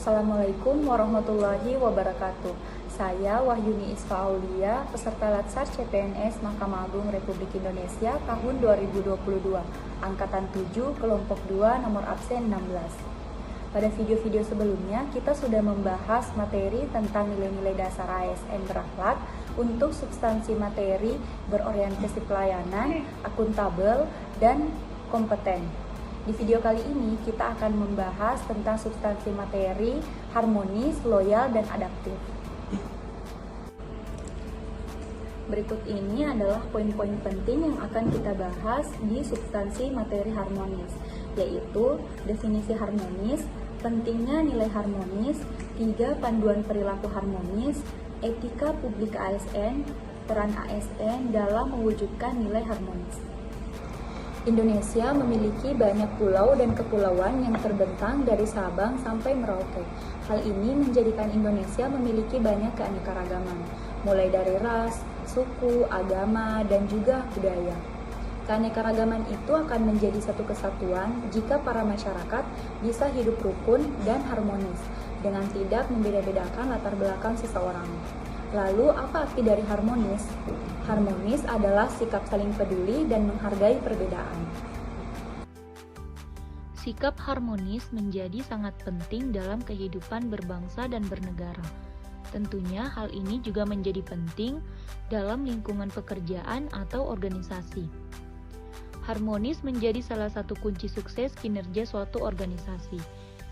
Assalamualaikum warahmatullahi wabarakatuh. Saya Wahyuni Isfa Aulia, peserta Latsar CPNS Mahkamah Agung Republik Indonesia tahun 2022, Angkatan 7, Kelompok 2, nomor absen 16. Pada video-video sebelumnya, kita sudah membahas materi tentang nilai-nilai dasar ASN berakhlak untuk substansi materi berorientasi pelayanan, akuntabel, dan kompeten. Di video kali ini kita akan membahas tentang substansi materi, harmonis, loyal, dan adaptif. Berikut ini adalah poin-poin penting yang akan kita bahas di substansi materi harmonis, yaitu definisi harmonis, pentingnya nilai harmonis, 3 panduan perilaku harmonis, etika publik ASN, peran ASN dalam mewujudkan nilai harmonis. Indonesia memiliki banyak pulau dan kepulauan yang terbentang dari Sabang sampai Merauke. Hal ini menjadikan Indonesia memiliki banyak keanekaragaman, mulai dari ras, suku, agama, dan juga budaya. Keanekaragaman itu akan menjadi satu kesatuan jika para masyarakat bisa hidup rukun dan harmonis, dengan tidak membeda-bedakan latar belakang seseorang. Lalu, apa arti dari harmonis? Harmonis adalah sikap saling peduli dan menghargai perbedaan. Sikap harmonis menjadi sangat penting dalam kehidupan berbangsa dan bernegara. Tentunya hal ini juga menjadi penting dalam lingkungan pekerjaan atau organisasi. Harmonis menjadi salah satu kunci sukses kinerja suatu organisasi.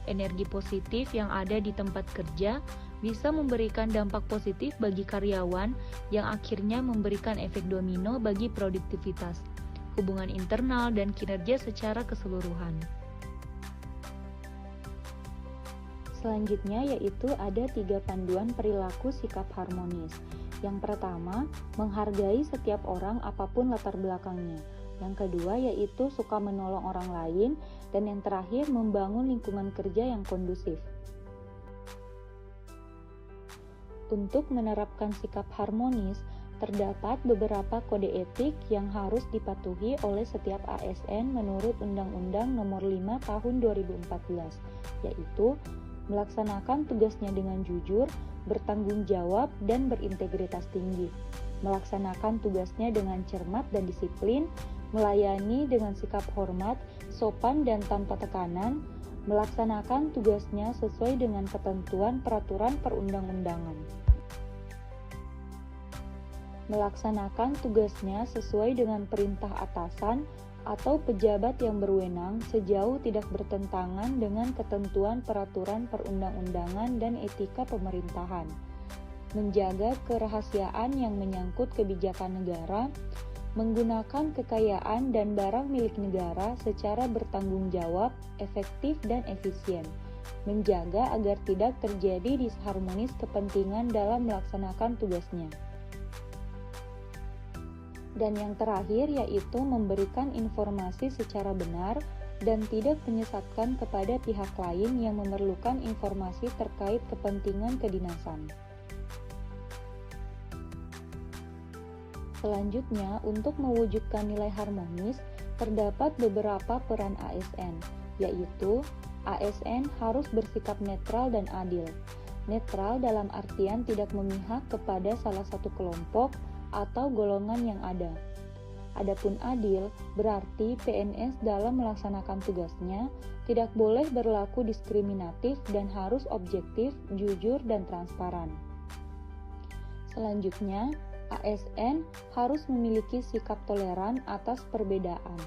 Energi positif yang ada di tempat kerja bisa memberikan dampak positif bagi karyawan yang akhirnya memberikan efek domino bagi produktivitas, hubungan internal, dan kinerja secara keseluruhan. Selanjutnya yaitu ada 3 panduan perilaku sikap harmonis. Yang pertama, menghargai setiap orang apapun latar belakangnya. Yang kedua yaitu suka menolong orang lain, dan yang terakhir membangun lingkungan kerja yang kondusif. Untuk menerapkan sikap harmonis, terdapat beberapa kode etik yang harus dipatuhi oleh setiap ASN menurut Undang-Undang Nomor 5 Tahun 2014, yaitu melaksanakan tugasnya dengan jujur, bertanggung jawab, dan berintegritas tinggi, melaksanakan tugasnya dengan cermat dan disiplin, melayani dengan sikap hormat, sopan dan tanpa tekanan, melaksanakan tugasnya sesuai dengan ketentuan peraturan perundang-undangan. Melaksanakan tugasnya sesuai dengan perintah atasan atau pejabat yang berwenang sejauh tidak bertentangan dengan ketentuan peraturan perundang-undangan dan etika pemerintahan. Menjaga kerahasiaan yang menyangkut kebijakan negara, menggunakan kekayaan dan barang milik negara secara bertanggung jawab, efektif, dan efisien. Menjaga agar tidak terjadi disharmonis kepentingan dalam melaksanakan tugasnya. Dan yang terakhir yaitu memberikan informasi secara benar dan tidak menyesatkan kepada pihak lain yang memerlukan informasi terkait kepentingan kedinasan. Selanjutnya, untuk mewujudkan nilai harmonis, terdapat beberapa peran ASN, yaitu ASN harus bersikap netral dan adil. Netral dalam artian tidak memihak kepada salah satu kelompok atau golongan yang ada. Adapun adil, berarti PNS dalam melaksanakan tugasnya tidak boleh berlaku diskriminatif dan harus objektif, jujur, dan transparan. Selanjutnya, ASN harus memiliki sikap toleran atas perbedaan.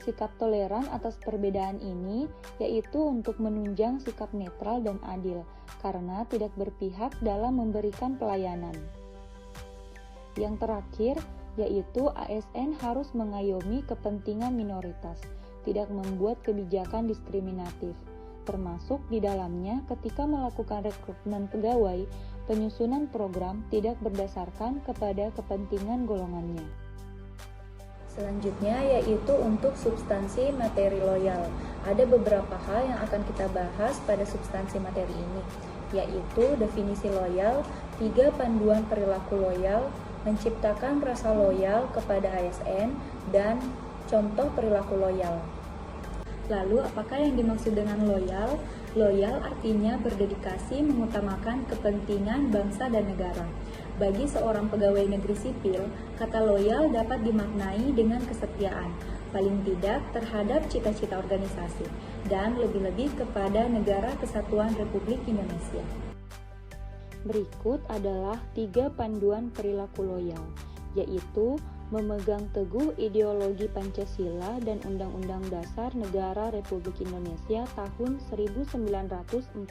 Sikap toleran atas perbedaan ini yaitu untuk menunjang sikap netral dan adil, karena tidak berpihak dalam memberikan pelayanan. Yang terakhir, yaitu ASN harus mengayomi kepentingan minoritas, tidak membuat kebijakan diskriminatif, termasuk di dalamnya ketika melakukan rekrutmen pegawai, penyusunan program tidak berdasarkan kepada kepentingan golongannya. Selanjutnya yaitu untuk substansi materi loyal. Ada beberapa hal yang akan kita bahas pada substansi materi ini, yaitu definisi loyal, 3 panduan perilaku loyal, menciptakan rasa loyal kepada ASN, dan contoh perilaku loyal. Lalu, apakah yang dimaksud dengan loyal? Loyal artinya berdedikasi mengutamakan kepentingan bangsa dan negara. Bagi seorang pegawai negeri sipil, kata loyal dapat dimaknai dengan kesetiaan, paling tidak terhadap cita-cita organisasi, dan lebih-lebih kepada Negara Kesatuan Republik Indonesia. Berikut adalah 3 panduan perilaku loyal, yaitu memegang teguh ideologi Pancasila dan Undang-Undang Dasar Negara Republik Indonesia tahun 1945.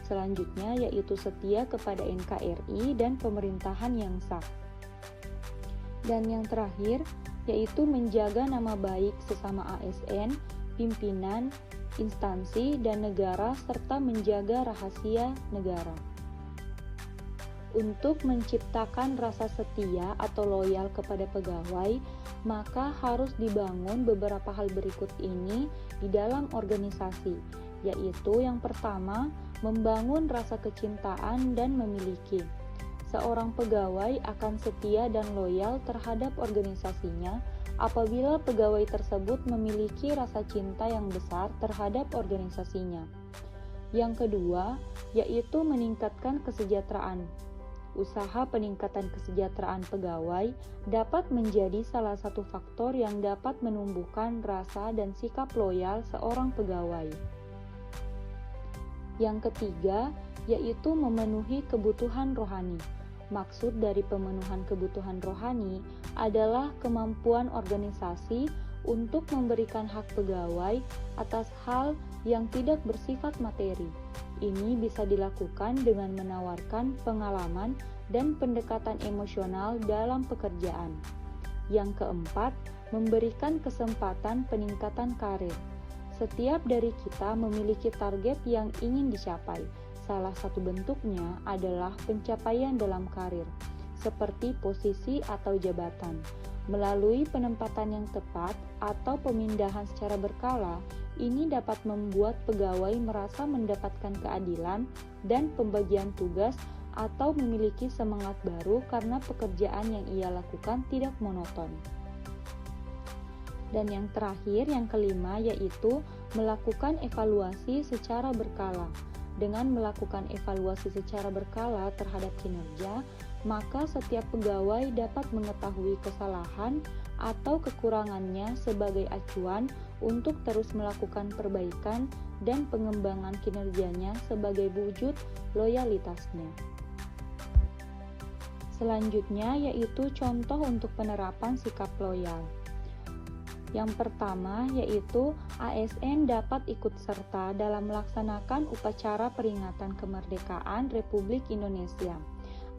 Selanjutnya yaitu setia kepada NKRI dan pemerintahan yang sah. Dan yang terakhir yaitu menjaga nama baik sesama ASN, pimpinan, instansi, dan negara, serta menjaga rahasia negara. Untuk menciptakan rasa setia atau loyal kepada pegawai, maka harus dibangun beberapa hal berikut ini di dalam organisasi, yaitu yang pertama, membangun rasa kecintaan dan memiliki. Seorang pegawai akan setia dan loyal terhadap organisasinya apabila pegawai tersebut memiliki rasa cinta yang besar terhadap organisasinya. Yang kedua, yaitu meningkatkan kesejahteraan. Usaha peningkatan kesejahteraan pegawai dapat menjadi salah satu faktor yang dapat menumbuhkan rasa dan sikap loyal seorang pegawai. Yang ketiga, yaitu memenuhi kebutuhan rohani. Maksud dari pemenuhan kebutuhan rohani adalah kemampuan organisasi untuk memberikan hak pegawai atas hal yang tidak bersifat materi. Ini bisa dilakukan dengan menawarkan pengalaman dan pendekatan emosional dalam pekerjaan. Yang keempat, memberikan kesempatan peningkatan karir. Setiap dari kita memiliki target yang ingin dicapai. Salah satu bentuknya adalah pencapaian dalam karir, seperti posisi atau jabatan. Melalui penempatan yang tepat atau pemindahan secara berkala, ini dapat membuat pegawai merasa mendapatkan keadilan dan pembagian tugas atau memiliki semangat baru karena pekerjaan yang ia lakukan tidak monoton. Dan yang terakhir, yang kelima, yaitu melakukan evaluasi secara berkala. Dengan melakukan evaluasi secara berkala terhadap kinerja, maka setiap pegawai dapat mengetahui kesalahan atau kekurangannya sebagai acuan untuk terus melakukan perbaikan dan pengembangan kinerjanya sebagai wujud loyalitasnya. Selanjutnya yaitu contoh untuk penerapan sikap loyal. Yang pertama yaitu ASN dapat ikut serta dalam melaksanakan upacara peringatan kemerdekaan Republik Indonesia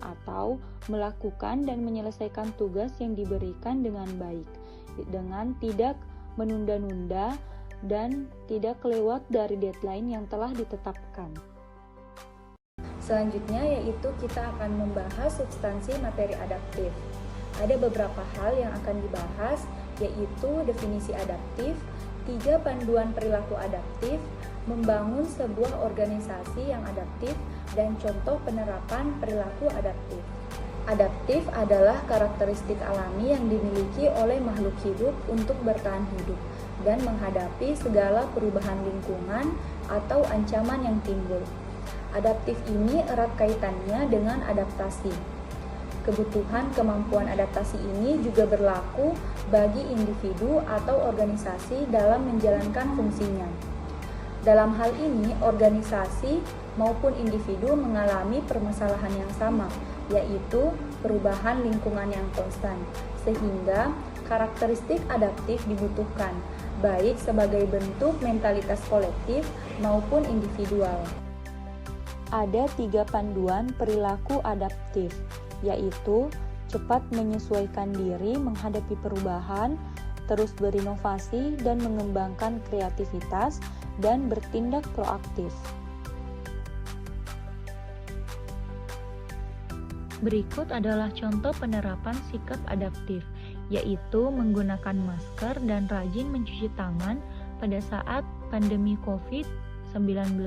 atau melakukan dan menyelesaikan tugas yang diberikan dengan baik, dengan tidak menunda-nunda dan tidak kelewat dari deadline yang telah ditetapkan. Selanjutnya yaitu kita akan membahas substansi materi adaptif. Ada beberapa hal yang akan dibahas, yaitu definisi adaptif, 3 panduan perilaku adaptif, membangun sebuah organisasi yang adaptif, dan contoh penerapan perilaku adaptif. Adaptif adalah karakteristik alami yang dimiliki oleh makhluk hidup untuk bertahan hidup dan menghadapi segala perubahan lingkungan atau ancaman yang timbul. Adaptif ini erat kaitannya dengan adaptasi. Kebutuhan kemampuan adaptasi ini juga berlaku bagi individu atau organisasi dalam menjalankan fungsinya. Dalam hal ini, organisasi maupun individu mengalami permasalahan yang sama, yaitu perubahan lingkungan yang konstan, sehingga karakteristik adaptif dibutuhkan, baik sebagai bentuk mentalitas kolektif maupun individual. Ada 3 panduan perilaku adaptif, yaitu cepat menyesuaikan diri menghadapi perubahan, terus berinovasi dan mengembangkan kreativitas, dan bertindak proaktif. Berikut adalah contoh penerapan sikap adaptif, yaitu menggunakan masker dan rajin mencuci tangan pada saat pandemi COVID-19,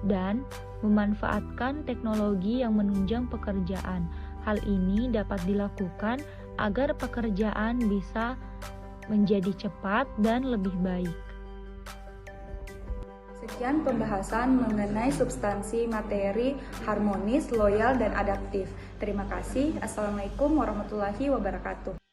dan memanfaatkan teknologi yang menunjang pekerjaan. Hal ini dapat dilakukan agar pekerjaan bisa menjadi cepat dan lebih baik. Sekian pembahasan mengenai substansi materi harmonis, loyal, dan adaptif. Terima kasih. Assalamualaikum warahmatullahi wabarakatuh.